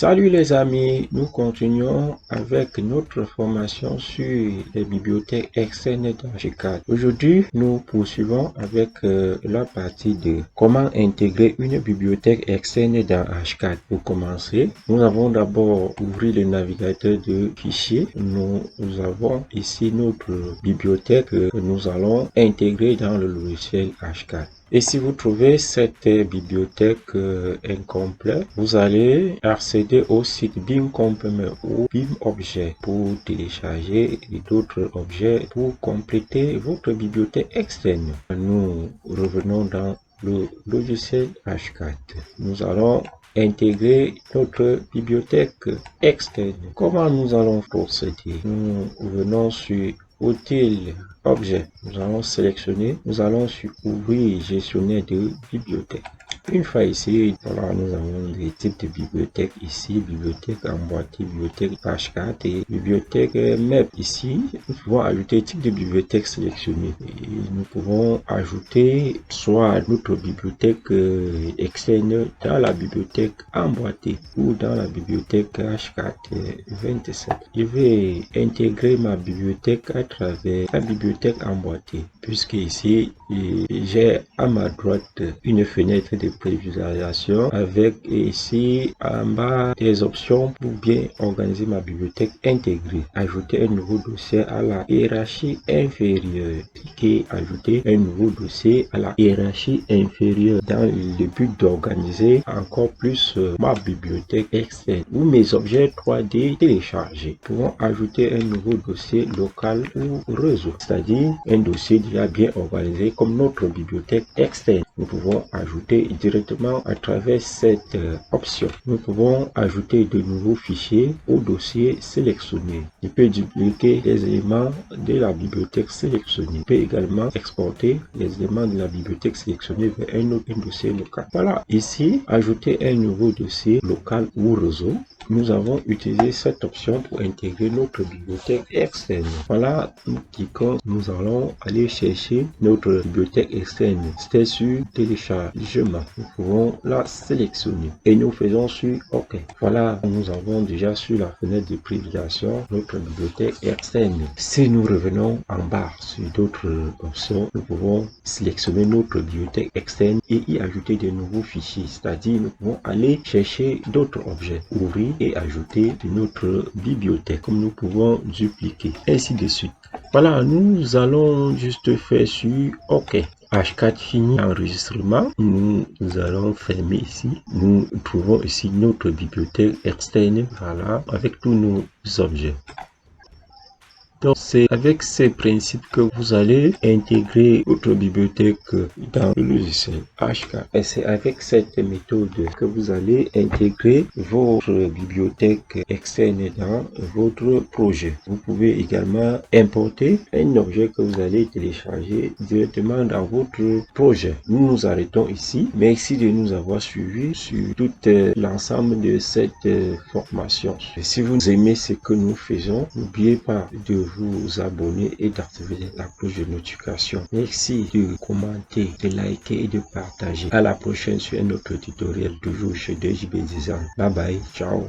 Salut les amis, nous continuons avec notre formation sur les bibliothèques externes d'Archicad. Aujourd'hui, nous poursuivons avec la partie de comment intégrer une bibliothèque externe dans Archicad. Pour commencer, nous avons d'abord ouvert le navigateur de fichiers. Nous avons ici notre bibliothèque que nous allons intégrer dans le logiciel Archicad. Et si vous trouvez cette bibliothèque incomplète, vous allez accéder au site BIMcomplement ou BIMobjet pour télécharger d'autres objets pour compléter votre bibliothèque externe. Nous revenons dans le logiciel Archicad. Nous allons intégrer notre bibliothèque externe. Comment nous allons procéder? Nous venons sur Outils, Objet. Nous allons sélectionner. Nous allons sur Ouvrir gestionnaire de bibliothèque. Une fois ici, voilà, nous avons des types de bibliothèques ici, bibliothèque emboîtée, bibliothèque page 4 et bibliothèque MEP. Ici, nous pouvons ajouter type de bibliothèque sélectionnée. Et nous pouvons ajouter soit notre bibliothèque externe dans la bibliothèque emboîtée ou dans la bibliothèque H427. Je vais intégrer ma bibliothèque à travers la bibliothèque emboîtée, puisque ici, j'ai à ma droite une fenêtre de prévisualisation avec ici en bas des options pour bien organiser ma bibliothèque intégrée. Ajouter un nouveau dossier à la hiérarchie inférieure. Cliquez ajouter un nouveau dossier à la hiérarchie inférieure dans le but d'organiser encore plus ma bibliothèque externe ou mes objets 3D téléchargés. Nous pouvons ajouter un nouveau dossier local ou réseau, c'est-à-dire un dossier déjà bien organisé comme notre bibliothèque externe. Nous pouvons ajouter directement à travers cette option. Nous pouvons ajouter de nouveaux fichiers au dossier sélectionné. Il peut dupliquer les éléments de la bibliothèque sélectionnée. Il peut également exporter les éléments de la bibliothèque sélectionnée vers un autre dossier local. Voilà, ici, ajouter un nouveau dossier local ou réseau. Nous avons utilisé cette option pour intégrer notre bibliothèque externe. Voilà, nous allons aller chercher notre bibliothèque externe. C'était sur téléchargement. Nous pouvons la sélectionner et nous faisons sur OK. Voilà, nous avons déjà sur la fenêtre de prévisualisation notre bibliothèque externe. Si nous revenons en bas sur d'autres options, nous pouvons sélectionner notre bibliothèque externe et y ajouter de nouveaux fichiers. C'est-à-dire, nous pouvons aller chercher d'autres objets, ouvrir et ajouter de notre bibliothèque, comme nous pouvons dupliquer, ainsi de suite. Voilà, nous allons juste faire sur OK. H4 fini enregistrement. Nous allons fermer ici. Nous trouvons ici notre bibliothèque externe, voilà, avec tous nos objets. Donc, c'est avec ces principes que vous allez intégrer votre bibliothèque dans le logiciel Archicad. Et c'est avec cette méthode que vous allez intégrer votre bibliothèque externe dans votre projet. Vous pouvez également importer un objet que vous allez télécharger directement dans votre projet. Nous nous arrêtons ici. Merci de nous avoir suivis sur tout l'ensemble de cette formation. Et si vous aimez ce que nous faisons, n'oubliez pas de vous abonner et d'activer la cloche de notification. Merci de commenter, de liker et de partager. À la prochaine sur un autre tutoriel, toujours chez DJB Design. Bye bye, ciao.